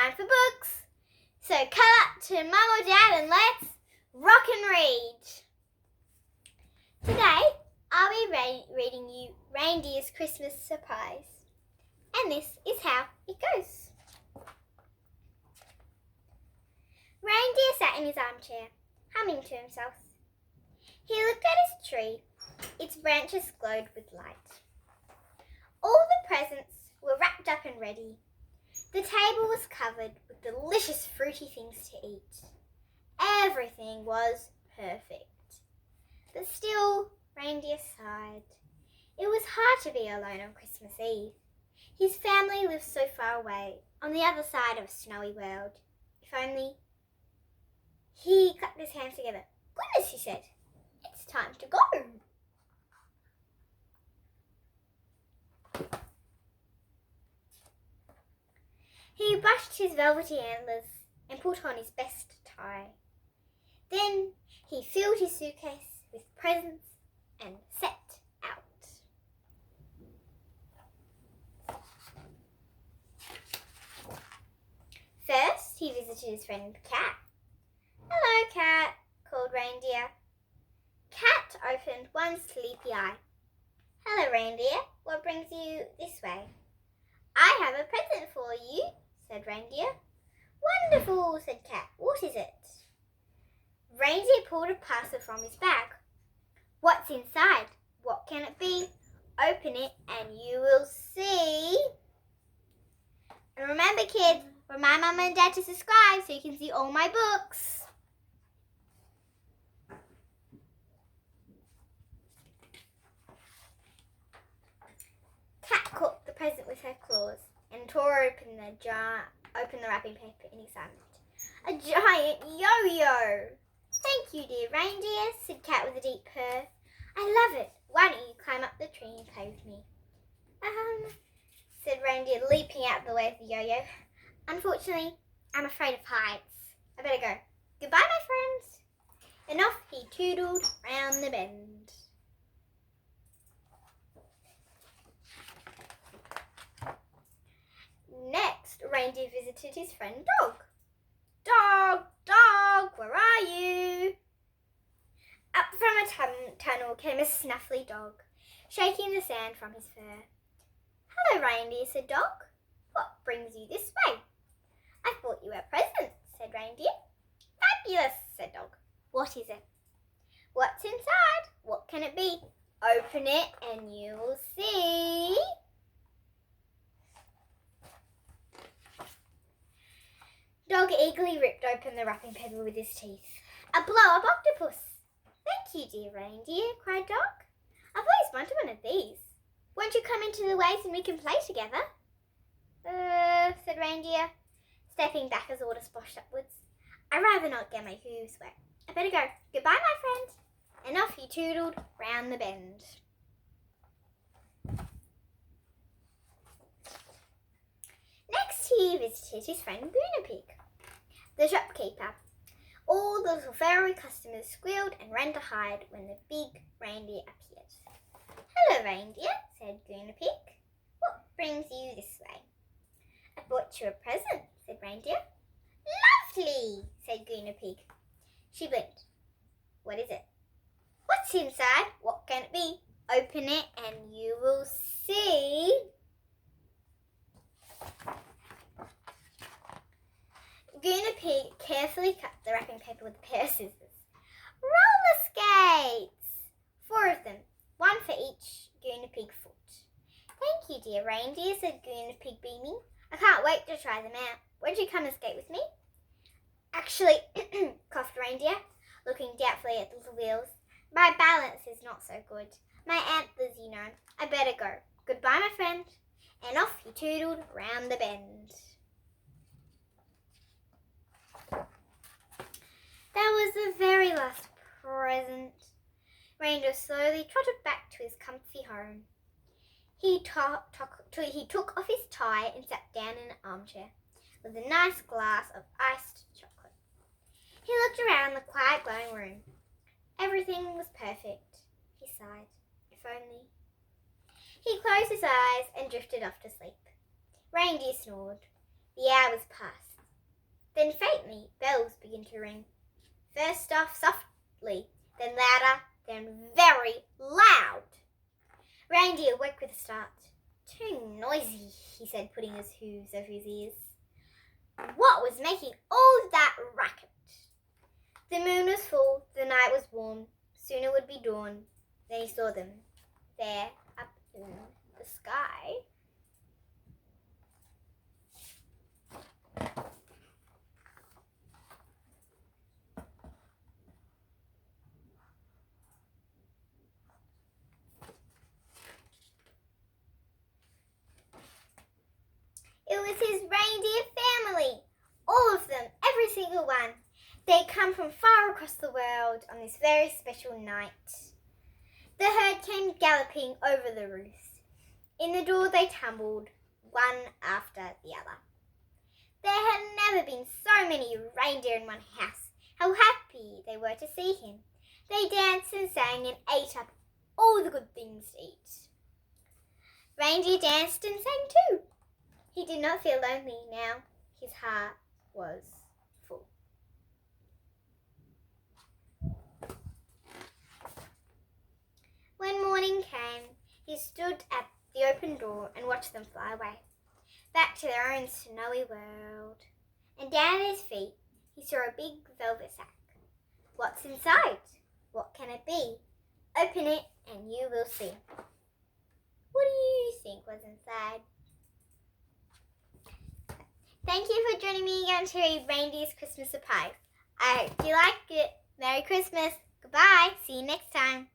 time for books. So cuddle up to Mum or Dad and let's rock and read. Today I'll be reading you Reindeer's Christmas Surprise. And this is how it goes. Reindeer sat in his armchair, humming to himself. He looked at his tree. Its branches glowed with light. All the presents were wrapped up and ready. The table was covered with delicious fruity things to eat. Everything was perfect. But still, Reindeer sighed. It was hard to be alone on Christmas Eve. His family lived so far away, on the other side of a snowy world. If only... He clapped his hands together. Goodness, he said. It's time to go. He brushed his velvety antlers and put on his best tie. Then he filled his suitcase with presents and set out. First, he visited his friend Cat. "Hello, Cat," called Reindeer. Cat opened one sleepy eye. "Hello, Reindeer. What brings you this way?" "I have a present for you," said Reindeer. "Wonderful," said Cat. "What is it?" Reindeer pulled a parcel from his bag. "What's inside? What can it be? Open it and you will see." And remember, kids, remind Mum and Dad to subscribe so you can see all my books. Cat caught the present with her claws and tore open the wrapping paper in excitement. A giant yo-yo! "Thank you, dear Reindeer," said Cat with a deep purr. "I love it. Why don't you climb up the tree and play with me?" Said Reindeer, leaping out of the way of the yo-yo. "Unfortunately, I'm afraid of heights. I better go. Goodbye, my friends." And off he tootled round the bend. Next, Reindeer visited his friend Dog. "Dog, Dog, where are you?" Up from a tunnel came a snuffly dog, shaking the sand from his fur. "Hello, Reindeer," said Dog. "What brings you this way?" "I've brought you a present," said Reindeer. "Fabulous," said Dog. "What is it?" "What's inside? What can it be? Open it and you'll see." Dog eagerly ripped open the wrapping paper with his teeth. "A blow-up octopus." "Thank you, dear Reindeer," cried Dog. "I've always wanted one of these. Won't you come into the waves and we can play together?" Said Reindeer, stepping back as the water splashed upwards. "I'd rather not get my hooves wet. I better go. Goodbye, my friend." And off he tootled round the bend. Next he visited his friend Pig, the shopkeeper. All the little furry customers squealed and ran to hide when the big reindeer appeared. "Hello, Reindeer," said Pig. "What brings you this way?" "I brought you a present," said Reindeer. "Lovely," said Pig. She blinked. "What is it?" "What's inside? What can it be? Open it and you will see." Pig carefully cut the wrapping paper with a pair of scissors. "Roller skates! 4 of them, one for each Pig foot." "Thank you, dear Reindeer," said Pig, beaming. "I can't wait to try them out. Won't you come and skate with me?" "Actually," coughed Reindeer, looking doubtfully at the little wheels, "my balance is not so good. My antlers, you know. I better go. Goodbye, my friend." And off he tootled round the bend. That was the very last present. Reindeer slowly trotted back to his comfy home. He took off his tie and sat down in an armchair with a nice glass of iced chocolate. He looked around the quiet, glowing room. Everything was perfect. He sighed. If only. He closed his eyes and drifted off to sleep. Reindeer snored. The hours passed. Then faintly, bells began to ring. First off softly, then louder, then very loud. Reindeer woke with a start. Too noisy, he said, putting his hooves over his ears. What was making all that racket? The moon was full, the night was warm. Soon it would be dawn. Then he saw them, there up in the sky. It was his reindeer family, all of them, every single one. They come from far across the world on this very special night. The herd came galloping over the roofs. In the door they tumbled, one after the other. There had never been so many reindeer in one house. How happy they were to see him. They danced and sang and ate up all the good things to eat. Reindeer danced and sang too. He did not feel lonely now. His heart was full. When morning came, he stood at the open door and watched them fly away, back to their own snowy world. And down at his feet, he saw a big velvet sack. What's inside? What can it be? Open it and you will see. What do you think was inside? Thank you for joining me again to read Reindeer's Christmas Surprise. I hope you liked it. Merry Christmas. Goodbye. See you next time.